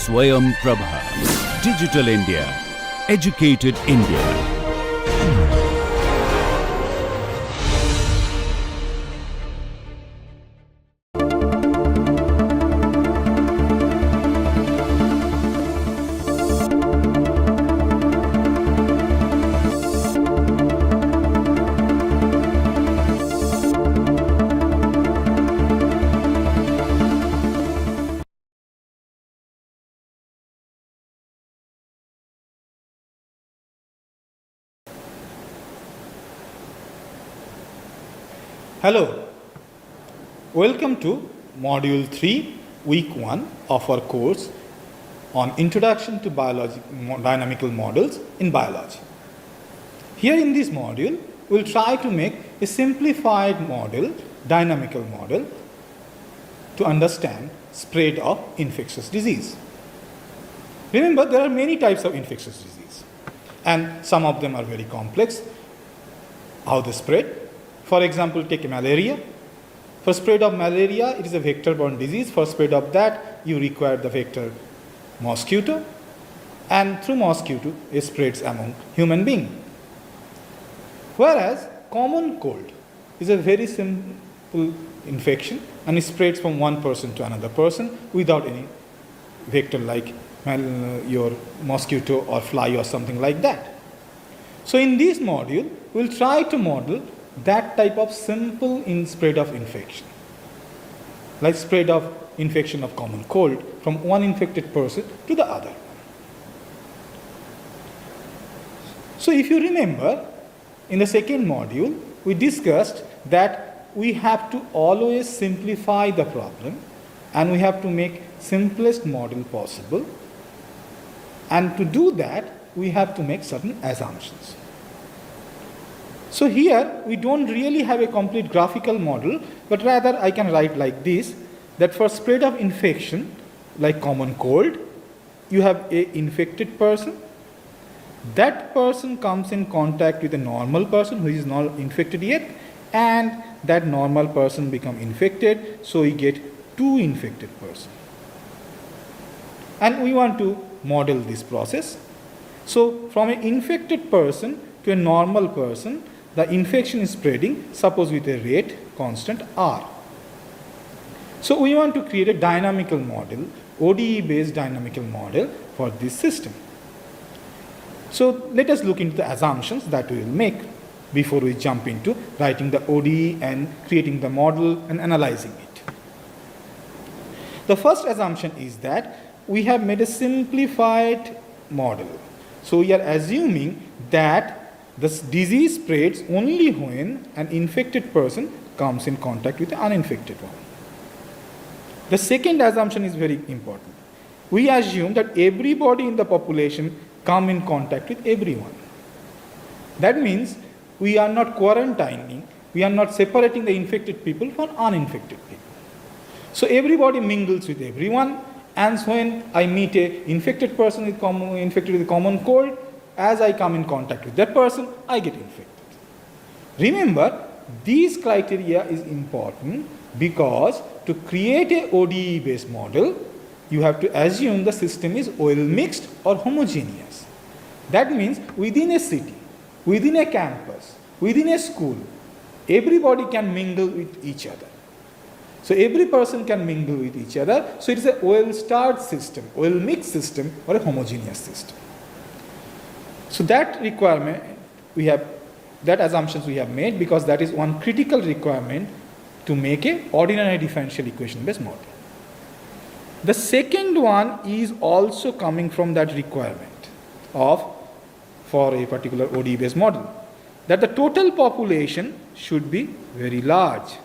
Swayam Prabha. Digital India. Educated India. Hello, welcome to Module 3, Week 1 of our course on Introduction to Dynamical Models in Biology. Here in this module, we will try to make a simplified model, dynamical model, to understand spread of infectious disease. Remember, there are many types of infectious disease, and some of them are very complex, how they spread. For example, take malaria. For spread of malaria, it is a vector-borne disease. For spread of that, you require the vector mosquito, and through mosquito, it spreads among human beings. Whereas common cold is a very simple infection, and it spreads from one person to another person without any vector like your mosquito or fly or something like that. So in this module, we will try to model that type of simple spread of infection, like spread of infection of common cold from one infected person to the other. So if you remember, in the second module, we discussed that we have to always simplify the problem and we have to make simplest model possible, and to do that, we have to make certain assumptions. So here, we don't really have a complete graphical model, but rather I can write like this, that for spread of infection, like common cold, you have a infected person. That person comes in contact with a normal person who is not infected yet, and that normal person become infected, so we get two infected persons. And we want to model this process. So from an infected person to a normal person, the infection is spreading, suppose with a rate constant R. So we want to create a dynamical model, ODE based dynamical model for this system. So let us look into the assumptions that we will make before we jump into writing the ODE and creating the model and analyzing it. The first assumption is that we have made a simplified model. So we are assuming that this disease spreads only when an infected person comes in contact with an uninfected one. The second assumption is very important. We assume that everybody in the population come in contact with everyone. That means we are not quarantining, we are not separating the infected people from uninfected people. So everybody mingles with everyone, and so when I meet an infected person infected with a common cold, as I come in contact with that person, I get infected. Remember, these criteria is important because to create a ODE based model, you have to assume the system is well mixed or homogeneous. That means within a city, within a campus, within a school, everybody can mingle with each other. So every person can mingle with each other. So it is a well-starred system, well-mixed system, or a homogeneous system. So that requirement we have, that assumptions we have made, because that is one critical requirement to make a ordinary differential equation based model. The second one is also coming from that requirement for a particular ODE based model, that the total population should be very large.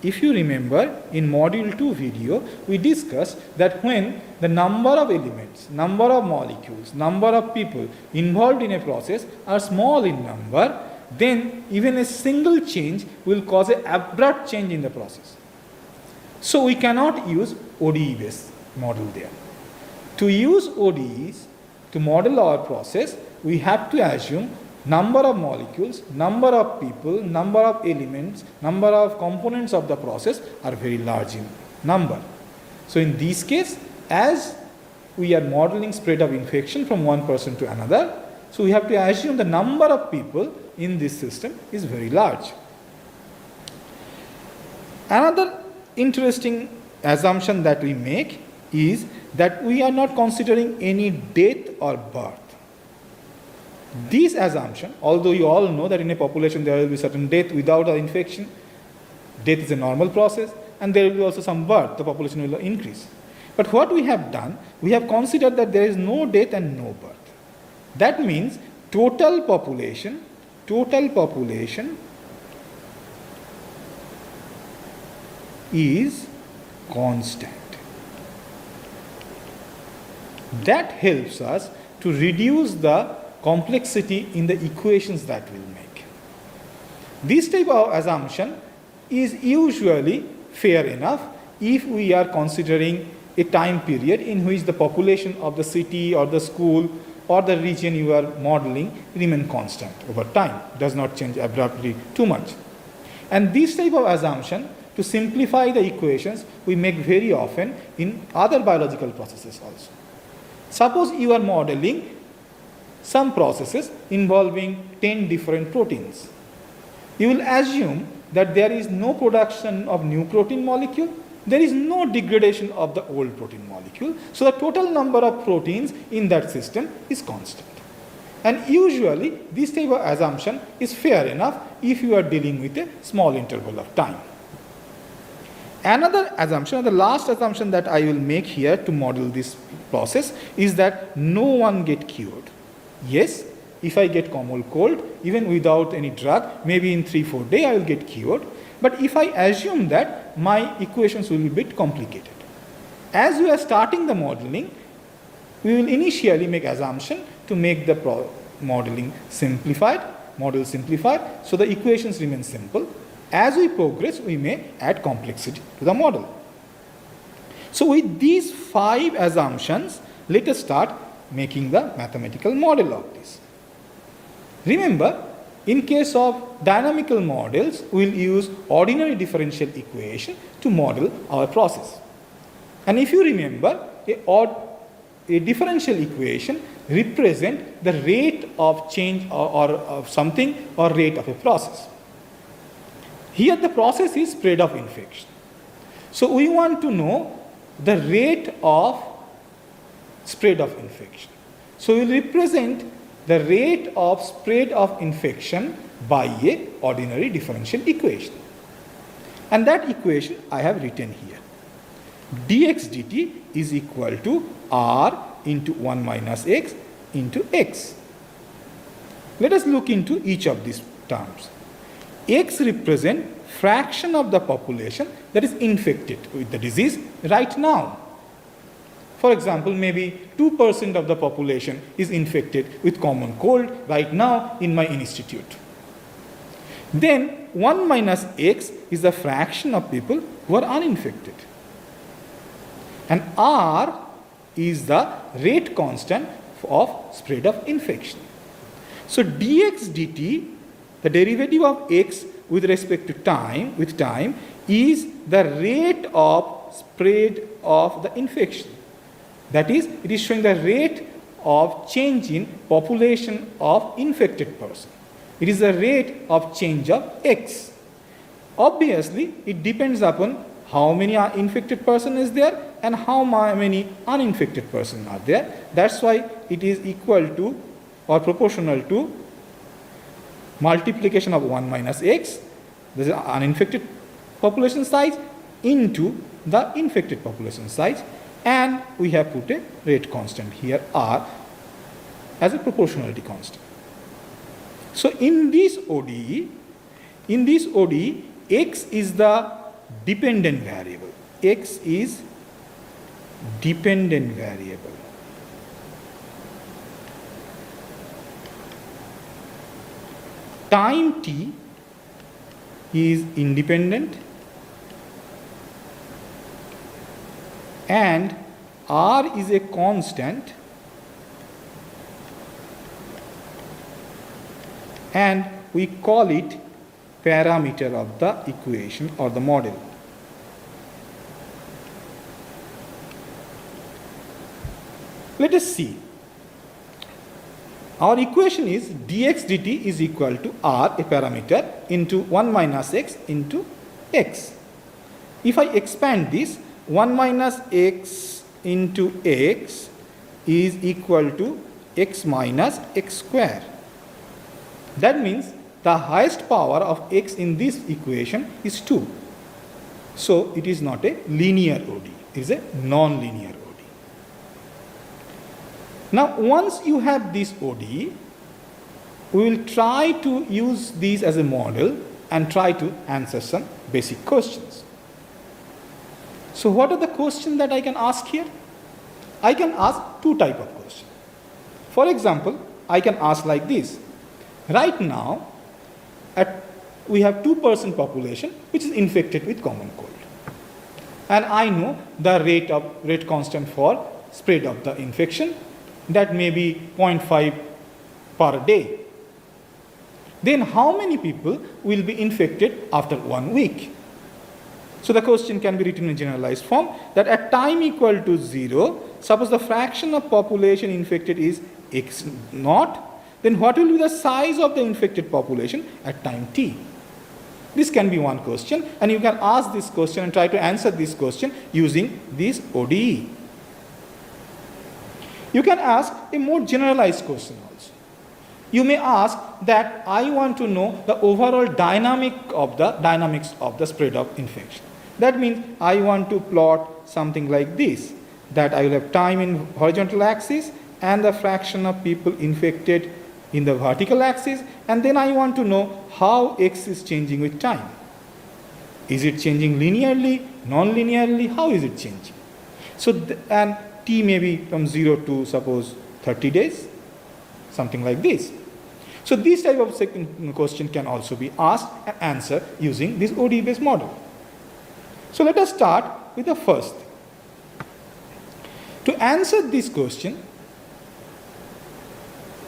If you remember, in module 2 video, we discussed that when the number of elements, number of molecules, number of people involved in a process are small in number, then even a single change will cause an abrupt change in the process. So we cannot use ODE based model there. To use ODEs to model our process, we have to assume number of molecules, number of people, number of elements, number of components of the process are very large in number. So in this case, as we are modeling spread of infection from one person to another. So we have to assume the number of people in this system is very large. Another interesting assumption that we make is that we are not considering any death or birth. This assumption, although you all know that in a population there will be certain death without an infection, death is a normal process, and there will be also some birth, the population will increase. But what we have done, we have considered that there is no death and no birth. That means total population is constant. That helps us to reduce the complexity in the equations that we'll make. This type of assumption is usually fair enough if we are considering a time period in which the population of the city or the school or the region you are modeling remain constant over time, does not change abruptly too much. And this type of assumption, to simplify the equations, we make very often in other biological processes also. Suppose you are modeling some processes involving 10 different proteins. You will assume that there is no production of new protein molecule, there is no degradation of the old protein molecule, so the total number of proteins in that system is constant. And usually this type of assumption is fair enough if you are dealing with a small interval of time. Another assumption, the last assumption that I will make here to model this process, is that no one get cured. Yes, if I get common cold, even without any drug, maybe in 3-4 days I will get cured. But if I assume that, my equations will be a bit complicated. As we are starting the modeling, we will initially make assumption to make the model simplified, so the equations remain simple. As we progress, we may add complexity to the model. So with these 5 assumptions, let us start making the mathematical model of this. Remember, in case of dynamical models, we will use ordinary differential equation to model our process. And if you remember, a differential equation represents the rate of change or of something, or rate of a process. Here the process is spread of infection. So we want to know the rate of spread of infection. So we will represent the rate of spread of infection by a ordinary differential equation. And that equation I have written here. dx dt is equal to r into 1 minus x into x. Let us look into each of these terms. X represent fraction of the population that is infected with the disease right now. For example, maybe 2% of the population is infected with common cold right now in my institute. Then 1 minus x is the fraction of people who are uninfected. And r is the rate constant of spread of infection. So dx dt, the derivative of x with respect to time, is the rate of spread of the infection. That is, it is showing the rate of change in population of infected person. It is the rate of change of x. Obviously, it depends upon how many infected person is there and how many uninfected person are there. That's why it is equal to or proportional to multiplication of 1 minus x, this is uninfected population size, into the infected population size, and we have put a rate constant here, r, as a proportionality constant. So in this ODE, x is the dependent variable. X is dependent variable. Time t is independent, and r is a constant, and we call it parameter of the equation or the model. let us see. Our equation is dx dt is equal to r, a parameter, into 1 minus x into x. If I expand this, 1 minus x into x is equal to x minus x square. That means the highest power of x in this equation is 2. So it is not a linear ODE, it is a non-linear ODE. Now once you have this ODE, we will try to use these as a model and try to answer some basic questions. So what are the questions that I can ask here? I can ask two types of questions. For example, I can ask like this. Right now, we have 2% population which is infected with common cold. And I know the rate constant for spread of the infection, that may be 0.5 per day. Then how many people will be infected after 1 week? So the question can be written in generalized form that at time equal to 0, suppose the fraction of population infected is x naught, then what will be the size of the infected population at time t? This can be one question, and you can ask this question and try to answer this question using this ODE. You can ask a more generalized question also. You may ask that I want to know the overall dynamics of the spread of infection. That means I want to plot something like this, that I will have time in horizontal axis and the fraction of people infected in the vertical axis, and then I want to know how x is changing with time. Is it changing linearly, non-linearly? How is it changing? So, and t may be from 0 to suppose 30 days, something like this. So this type of second question can also be asked and answered using this ODE based model. So let us start with the first. To answer this question,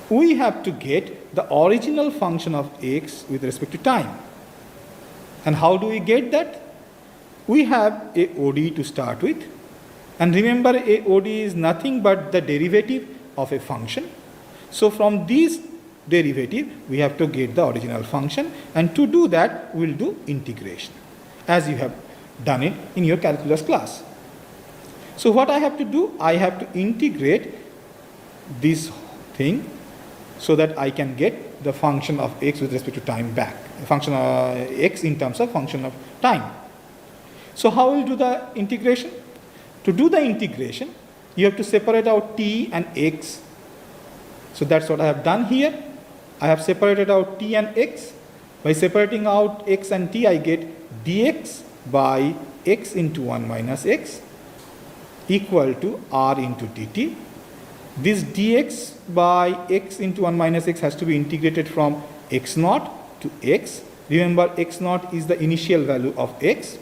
we have to get the original function of x with respect to time. And how do we get that? We have a ODE to start with. And remember, a ODE is nothing but the derivative of a function. So from this derivative, we have to get the original function. And to do that, we will do integration, as you have done it in your calculus class. So what I have to do? I have to integrate this thing so that I can get the function of x with respect to time back. Function of x in terms of function of time. So how will you do the integration? To do the integration, you have to separate out t and x. So that's what I have done here. I have separated out t and x. By separating out x and t, I get dx by x into 1 minus x equal to r into dt. This dx by x into 1 minus x has to be integrated from x naught to x. Remember, x naught is the initial value of x.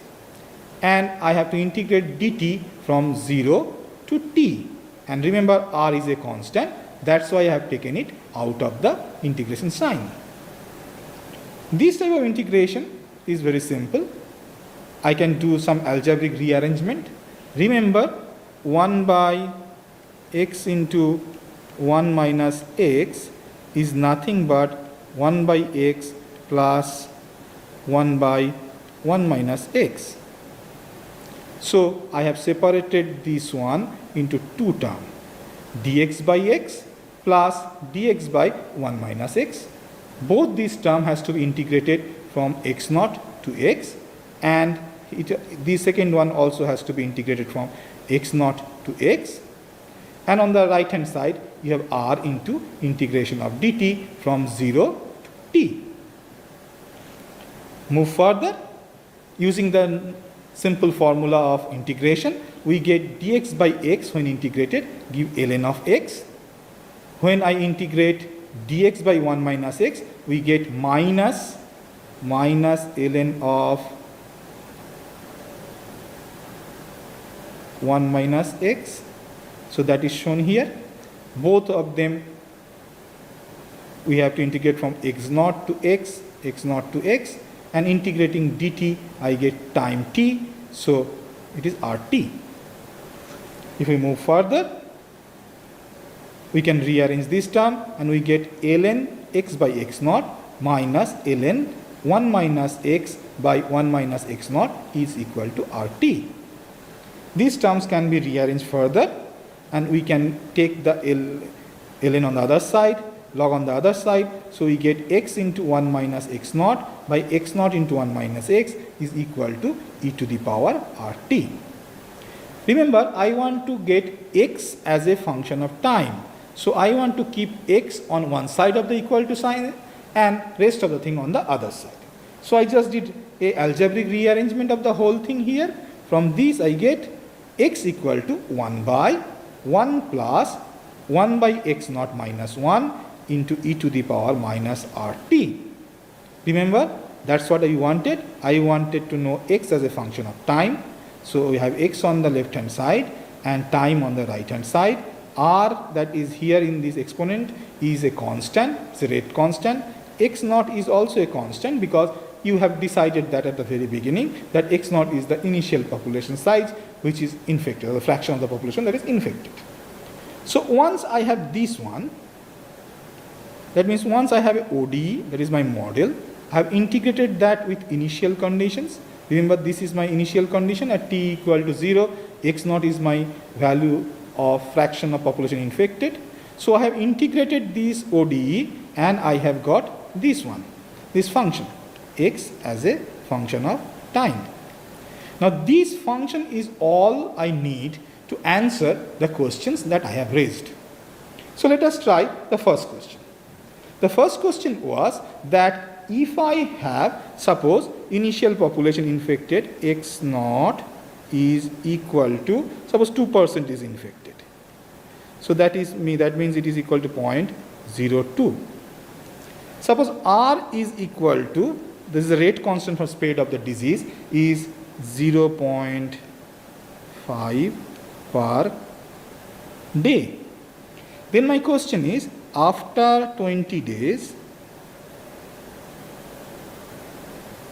And I have to integrate dt from 0 to t. And remember, r is a constant. That's why I have taken it out of the integration sign. This type of integration is very simple. I can do some algebraic rearrangement. Remember, 1 by x into 1 minus x is nothing but 1 by x plus 1 by 1 minus x. So I have separated this one into two terms, dx by x plus dx by 1 minus x. Both these terms has to be integrated from x naught to x, and the second one also has to be integrated from x naught to x. And on the right hand side, you have r into integration of dt from 0 to t. Move further. Using the simple formula of integration, we get dx by x when integrated, give ln of x. When I integrate dx by 1 minus x, we get minus ln of 1 minus x. So that is shown here. Both of them we have to integrate from x naught to x naught to x, and integrating dt I get time t, so it is rt. If we move further, We can rearrange this term and we get ln x by x naught minus ln 1 minus x by 1 minus x naught is equal to RT. These terms can be rearranged further and we can take the ln on the other side, log on the other side. So we get x into 1 minus x naught by x naught into 1 minus x is equal to e to the power RT. Remember, I want to get x as a function of time. So I want to keep x on one side of the equal to sign and rest of the thing on the other side. So I just did a algebraic rearrangement of the whole thing here. From this I get x equal to 1 by 1 plus 1 by x naught minus 1 into e to the power minus RT. Remember, that's what I wanted. I wanted to know x as a function of time. So we have x on the left hand side and time on the right hand side. R that is here in this exponent is a constant, it's a rate constant. X naught is also a constant because you have decided that at the very beginning that x naught is the initial population size which is infected, or the fraction of the population that is infected. So once I have this one, that means once I have a ODE, that is my model, I have integrated that with initial conditions. Remember, this is my initial condition at t equal to 0, x naught is my value of fraction of population infected. So I have integrated this ODE and I have got this one, this function, x as a function of time. Now this function is all I need to answer the questions that I have raised. So let us try the first question. The first question was that if I have, suppose initial population infected x naught is equal to, suppose 2% is infected. So that means it is equal to 0.02. Suppose R is equal to, this is the rate constant for spread of the disease, is 0.5 per day. Then my question is, after 20 days,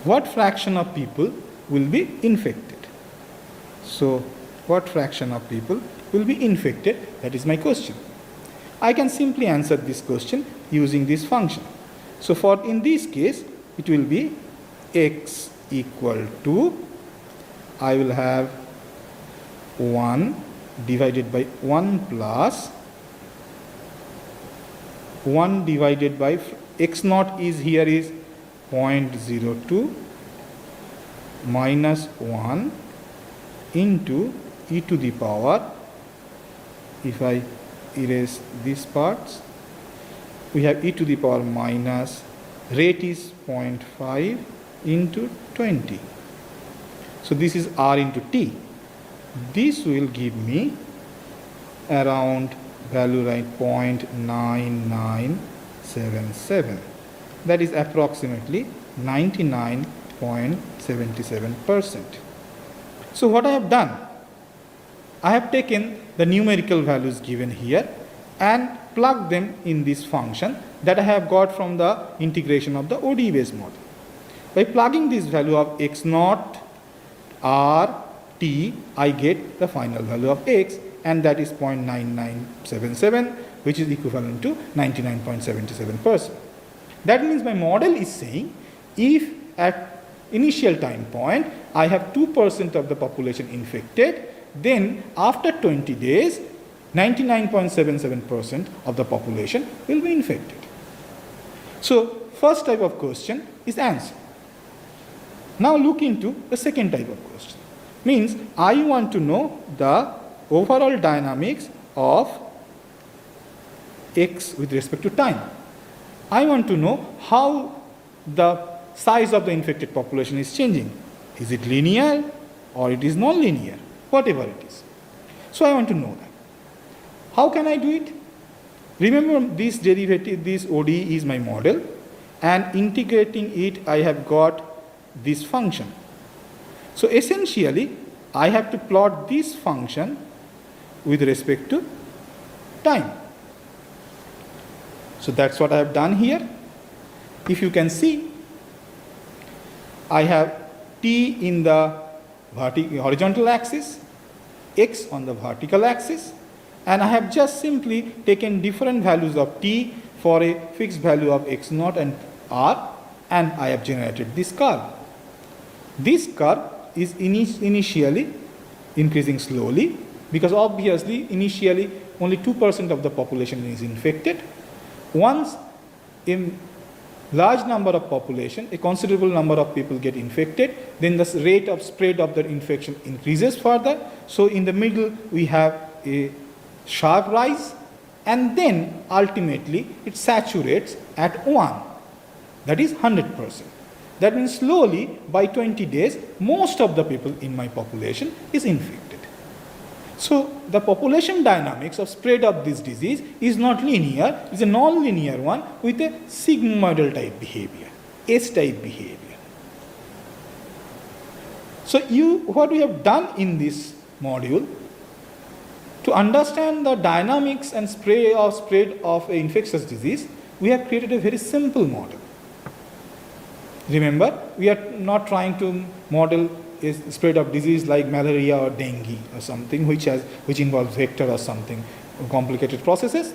what fraction of people will be infected? So, what fraction of people will be infected? That is my question. I can simply answer this question using this function. So, for in this case, it will be x equal to, I will have 1 divided by 1 plus 1 divided by x naught is here is 0.02 minus 1 into e to the power, if I erase these parts, we have e to the power minus, rate is 0.5 into 20. So this is r into t. This will give me around value like 0.9977. That is approximately 99.77%. So what I have done, I have taken the numerical values given here and plugged them in this function that I have got from the integration of the ODE based model. By plugging this value of x naught, r, t, I get the final value of x, and that is 0.9977, which is equivalent to 99.77%. That means my model is saying if at initial time point I have 2% of the population infected, then after 20 days 99.77% of the population will be infected. So first type of question is answered. Now look into the second type of question. Means I want to know the overall dynamics of x with respect to time. I want to know how the size of the infected population is changing. Is it linear or it is non-linear? Whatever it is. So I want to know that. How can I do it? Remember, this derivative, this ODE is my model, and integrating it I have got this function. So essentially I have to plot this function with respect to time. So that's what I have done here. If you can see, I have t in the horizontal axis, x on the vertical axis, And I have just simply taken different values of t for a fixed value of x naught and r, and I have generated this curve. This curve is initially increasing slowly, because obviously initially only 2% of the population is infected. Once a large number of population, a considerable number of people get infected, then the rate of spread of the infection increases further. So in the middle we have a sharp rise, and then ultimately it saturates at 1, that is 100%. That means slowly by 20 days most of the people in my population is infected. So the population dynamics of spread of this disease is not linear, it is a non-linear one with a sigmoidal type behavior, S-type behavior. So what we have done in this module, to understand the dynamics and spread of an infectious disease, we have created a very simple model. Remember, we are not trying to model a spread of disease like malaria or dengue or something which involves vector or something, complicated processes.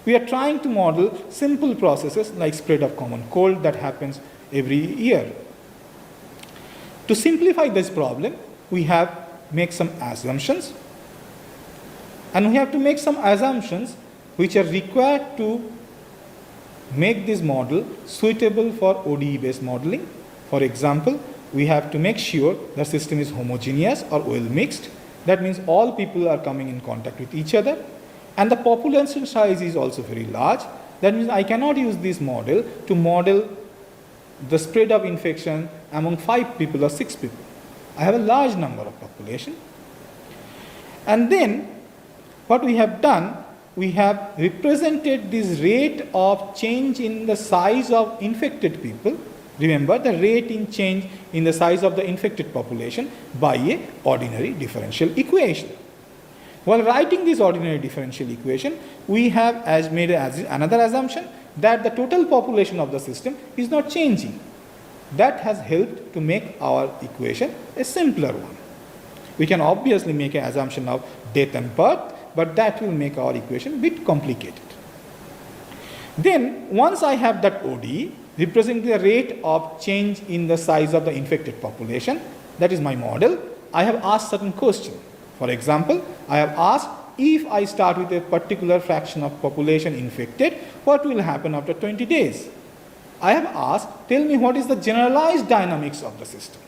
We are trying to model simple processes like spread of common cold that happens every year. To simplify this problem, we have make some assumptions, and we have to make some assumptions which are required to make this model suitable for ODE based modeling. For example, we have to make sure the system is homogeneous or well mixed. That means all people are coming in contact with each other, and the population size is also very large. That means I cannot use this model to model the spread of infection among 5 people or 6 people. I have a large number of population. And then what we have done, we have represented this rate of change in the size of infected people. Remember, the rate in change in the size of the infected population by a ordinary differential equation. While writing this ordinary differential equation, we have made another assumption that the total population of the system is not changing. That has helped to make our equation a simpler one. We can obviously make an assumption of death and birth, but that will make our equation a bit complicated. Then, once I have that ODE representing the rate of change in the size of the infected population, that is my model, I have asked certain questions. For example, I have asked, if I start with a particular fraction of population infected, what will happen after 20 days? I have asked, tell me what is the generalized dynamics of the system.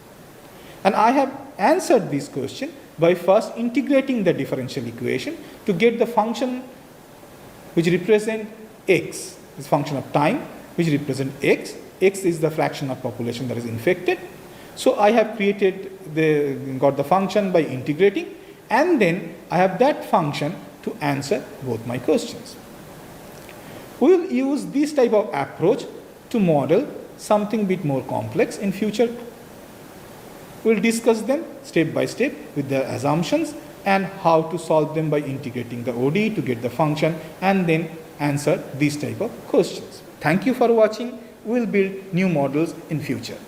And I have answered this question by first integrating the differential equation to get the function which represent x, this function of time which represent x. X is the fraction of population that is infected. So I have got the function by integrating, and then I have that function to answer both my questions. We will use this type of approach to model something bit more complex in future. We will discuss them step by step with the assumptions and how to solve them by integrating the ODE to get the function and then answer these type of questions. Thank you for watching. We will build new models in future.